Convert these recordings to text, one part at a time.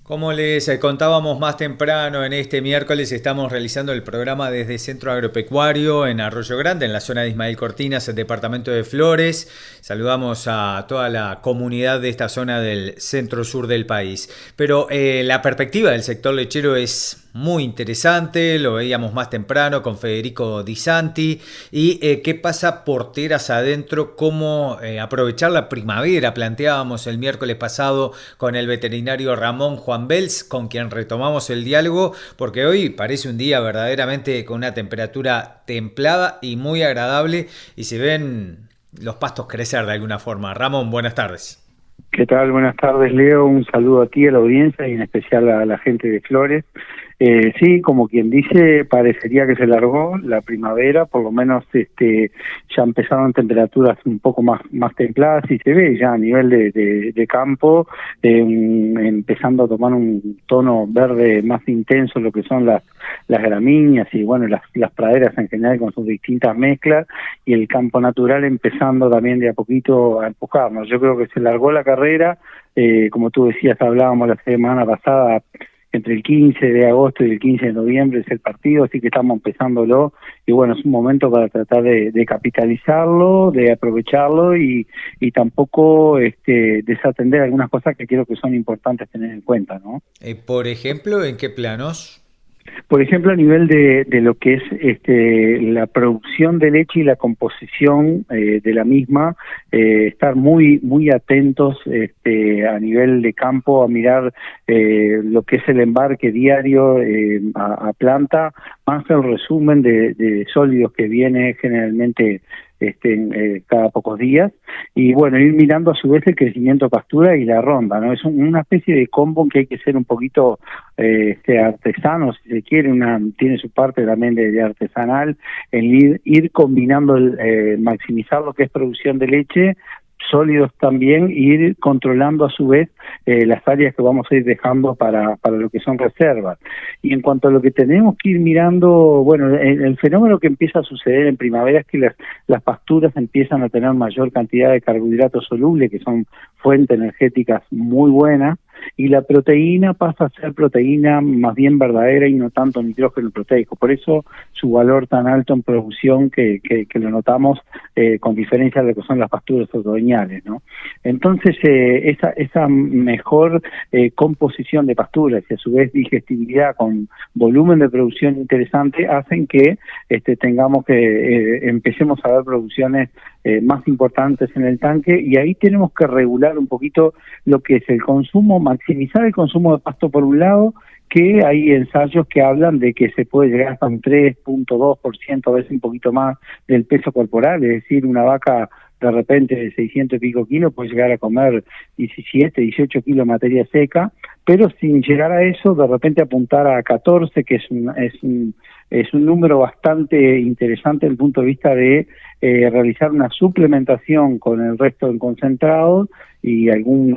Como les contábamos más temprano, en este miércoles estamos realizando el programa desde Centro Agropecuario en Arroyo Grande, en la zona de Ismael Cortinas, el departamento de Flores. Saludamos a toda la comunidad de esta zona del centro sur del país. Pero la perspectiva del sector lechero es muy interesante, lo veíamos más temprano con Federico Di Santi. Y qué pasa porteras adentro, cómo aprovechar la primavera, planteábamos el miércoles pasado con el veterinario Ramón Juan Bels, con quien retomamos el diálogo, porque hoy parece un día verdaderamente con una temperatura templada y muy agradable y se ven los pastos crecer de alguna forma. Ramón, buenas tardes. ¿Qué tal? Buenas tardes, Leo. Un saludo a ti, a la audiencia y en especial a la gente de Flores. Sí, como quien dice, parecería que se largó la primavera, por lo menos ya empezaron temperaturas un poco más templadas y se ve ya a nivel de campo empezando a tomar un tono verde más intenso lo que son las gramíneas y bueno, las praderas en general con sus distintas mezclas y el campo natural empezando también de a poquito a empujarnos. Yo creo que se largó la carrera, como tú decías, hablábamos la semana pasada, entre el 15 de agosto y el 15 de noviembre es el partido, así que estamos empezándolo y bueno, es un momento para tratar de capitalizarlo, de aprovecharlo y tampoco desatender algunas cosas que creo que son importantes tener en cuenta, ¿no? Por ejemplo, ¿en qué planos? Por ejemplo, a nivel de lo que es la producción de leche y la composición de la misma, estar muy atentos a nivel de campo a mirar lo que es el embarque diario a planta, más el resumen de sólidos que viene generalmente cada pocos días y bueno, ir mirando a su vez el crecimiento de pastura y la ronda, ¿no? Es una especie de combo que hay que ser un poquito artesano, si se quiere, tiene su parte también de artesanal, en ir combinando, maximizar lo que es producción de leche, sólidos también, ir controlando a su vez las áreas que vamos a ir dejando para lo que son reservas. Y en cuanto a lo que tenemos que ir mirando, bueno, el fenómeno que empieza a suceder en primavera es que las pasturas empiezan a tener mayor cantidad de carbohidratos solubles, que son fuentes energéticas muy buenas, y la proteína pasa a ser proteína más bien verdadera y no tanto nitrógeno proteico. Por eso su valor tan alto en producción que lo notamos con diferencia de lo que son las pasturas otoñales, ¿no? Entonces, esa mejor composición de pasturas y a su vez digestibilidad con volumen de producción interesante hacen que tengamos que empecemos a ver producciones más importantes en el tanque y ahí tenemos que regular un poquito lo que es el consumo, maximizar el consumo de pasto por un lado, que hay ensayos que hablan de que se puede llegar hasta un 3.2%, a veces un poquito más del peso corporal, es decir, una vaca de repente de 600 y pico kilos puede llegar a comer 17, 18 kilos de materia seca, pero sin llegar a eso, de repente apuntar a 14, que es un número bastante interesante desde el punto de vista de realizar una suplementación con el resto del concentrado y algún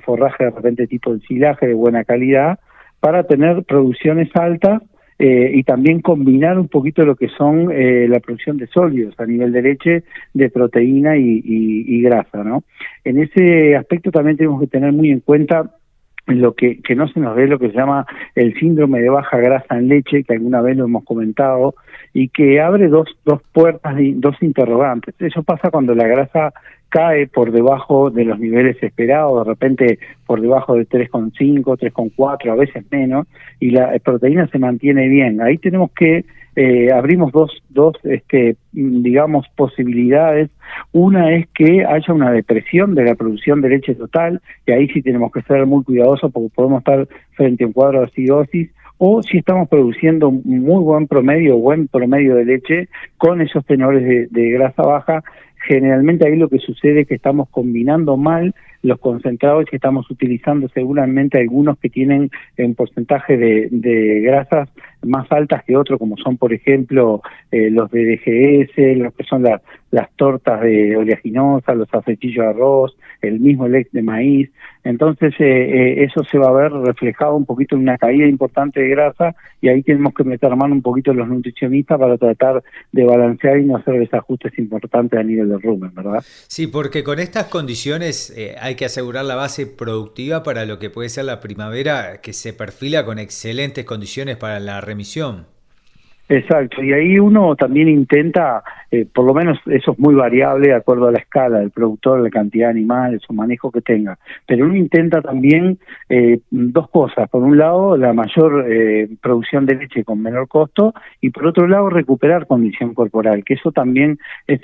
forraje de repente tipo ensilaje de buena calidad para tener producciones altas y también combinar un poquito lo que son la producción de sólidos a nivel de leche, de proteína y grasa, ¿no? En ese aspecto también tenemos que tener muy en cuenta lo que no se nos ve lo que se llama el síndrome de baja grasa en leche, que alguna vez lo hemos comentado, y que abre dos puertas, dos interrogantes. Eso pasa cuando la grasa cae por debajo de los niveles esperados, de repente por debajo de 3,5, 3,4, a veces menos, y la proteína se mantiene bien. Ahí tenemos que abrimos dos digamos, posibilidades. Una es que haya una depresión de la producción de leche total, y ahí sí tenemos que ser muy cuidadosos porque podemos estar frente a un cuadro de acidosis, o si estamos produciendo buen promedio de leche con esos tenores de grasa baja. Generalmente ahí lo que sucede es que estamos combinando mal los concentrados y que estamos utilizando seguramente algunos que tienen un porcentaje de grasas más altas que otros, como son por ejemplo los de DGS, los que son las tortas de oleaginosa, los afeitillos de arroz, el mismo leche de maíz. Entonces eso se va a ver reflejado un poquito en una caída importante de grasa, y ahí tenemos que meter mano un poquito los nutricionistas para tratar de balancear y no hacer desajustes importantes a nivel del rumen, ¿verdad? Sí, porque con estas condiciones hay que asegurar la base productiva para lo que puede ser la primavera, que se perfila con excelentes condiciones para la remisión. Exacto, y ahí uno también intenta, por lo menos eso es muy variable de acuerdo a la escala del productor, la cantidad de animales o manejo que tenga, pero uno intenta también dos cosas: por un lado la mayor producción de leche con menor costo, y por otro lado recuperar condición corporal, que eso también es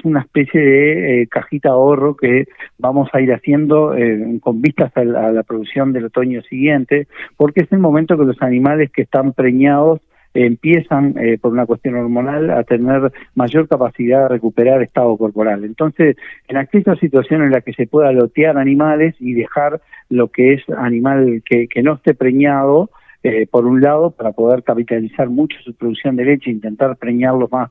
una especie de cajita de ahorro que vamos a ir haciendo con vistas a la producción del otoño siguiente, porque es el momento que los animales que están preñados empiezan, por una cuestión hormonal, a tener mayor capacidad de recuperar estado corporal. Entonces, en aquellas situaciones en las que se pueda lotear animales y dejar lo que es animal que no esté preñado, por un lado, para poder capitalizar mucho su producción de leche, intentar preñarlos más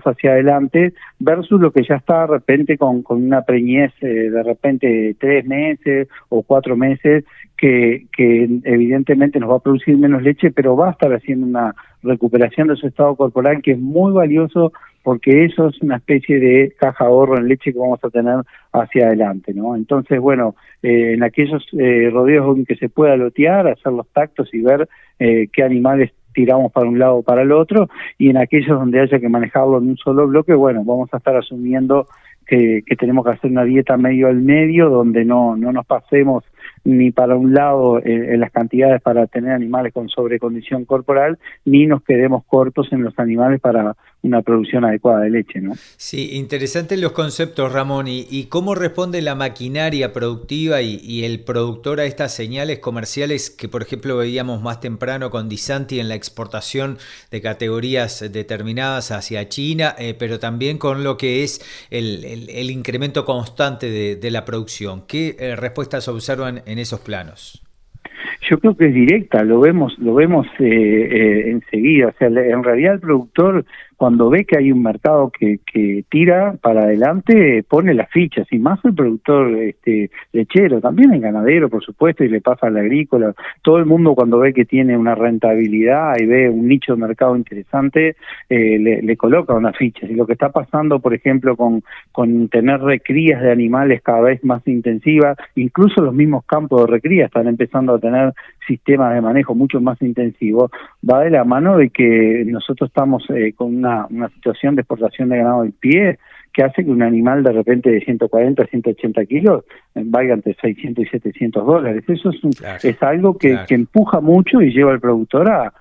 hacia adelante, versus lo que ya está de repente con una preñez de repente 3 meses o 4 meses, que evidentemente nos va a producir menos leche, pero va a estar haciendo una recuperación de su estado corporal, que es muy valioso, porque eso es una especie de caja de ahorro en leche que vamos a tener hacia adelante, ¿no? Entonces, bueno, en aquellos rodeos en que se pueda lotear, hacer los tactos y ver qué animales tiramos para un lado o para el otro, y en aquellos donde haya que manejarlo en un solo bloque, bueno, vamos a estar asumiendo que tenemos que hacer una dieta medio al medio, donde no nos pasemos ni para un lado en las cantidades para tener animales con sobrecondición corporal, ni nos quedemos cortos en los animales para una producción adecuada de leche, ¿no? Sí, interesantes los conceptos, Ramón, y cómo responde la maquinaria productiva y el productor a estas señales comerciales que, por ejemplo, veíamos más temprano con Disanti en la exportación de categorías determinadas hacia China, pero también con lo que es el incremento constante de la producción. ¿Qué respuestas observan en esos planos? Yo creo que es directa, lo vemos enseguida. O sea, en realidad el productor, cuando ve que hay un mercado que tira para adelante, pone las fichas, y más el productor lechero, también el ganadero, por supuesto, y le pasa al agrícola. Todo el mundo, cuando ve que tiene una rentabilidad y ve un nicho de mercado interesante, le coloca unas fichas. Y lo que está pasando, por ejemplo, con tener recrías de animales cada vez más intensivas, incluso los mismos campos de recría están empezando a tener sistemas de manejo mucho más intensivos, va de la mano de que nosotros estamos con una situación de exportación de ganado del pie, que hace que un animal de repente de 140 a 180 kilos valga entre 600 y 700 dólares. Eso es algo que empuja mucho y lleva al productor a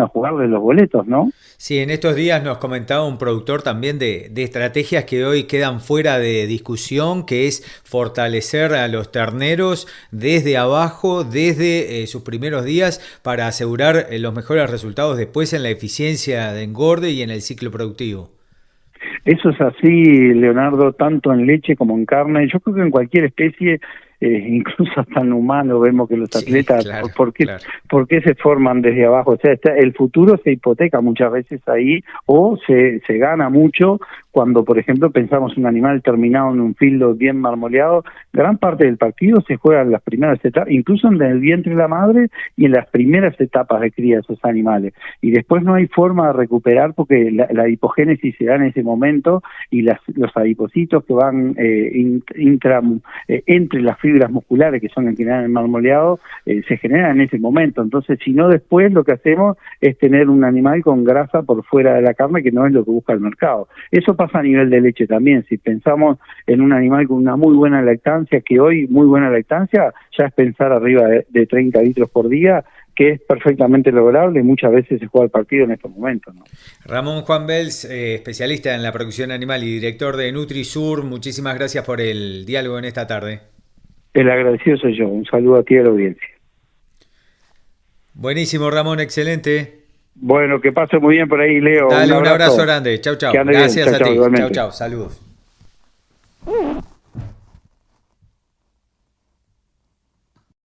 jugarle los boletos, ¿no? Sí, en estos días nos comentaba un productor también de estrategias que hoy quedan fuera de discusión, que es fortalecer a los terneros desde abajo, desde sus primeros días, para asegurar los mejores resultados después en la eficiencia de engorde y en el ciclo productivo. Eso es así, Leonardo, tanto en leche como en carne. Yo creo que en cualquier especie, incluso hasta en humano, vemos que los atletas, ¿por qué se forman desde abajo? O sea, el futuro se hipoteca muchas veces ahí, o se gana mucho cuando, por ejemplo, pensamos un animal terminado en un fieldo bien marmoleado. Gran parte del partido se juega en las primeras etapas, incluso en el vientre de la madre y en las primeras etapas de cría de esos animales. Y después no hay forma de recuperar, porque la adipogénesis se da en ese momento, y los adipocitos que van entre las fibras musculares, que son las que generan el marmoleado, se generan en ese momento. Entonces, si no, después lo que hacemos es tener un animal con grasa por fuera de la carne, que no es lo que busca el mercado. Eso pasa a nivel de leche también. Si pensamos en un animal con una muy buena lactancia, que hoy muy buena lactancia ya es pensar arriba de 30 litros por día, que es perfectamente lograble, y muchas veces se juega el partido en estos momentos, ¿no? Ramón Juan Bels, especialista en la producción animal y director de NutriSur, muchísimas gracias por el diálogo en esta tarde. El agradecido soy yo. Un saludo a ti y a la audiencia. Buenísimo, Ramón, excelente. Bueno, que pase muy bien por ahí, Leo. Dale, un abrazo grande. Chau, chau. Gracias a ti. Chau, chau. Saludos.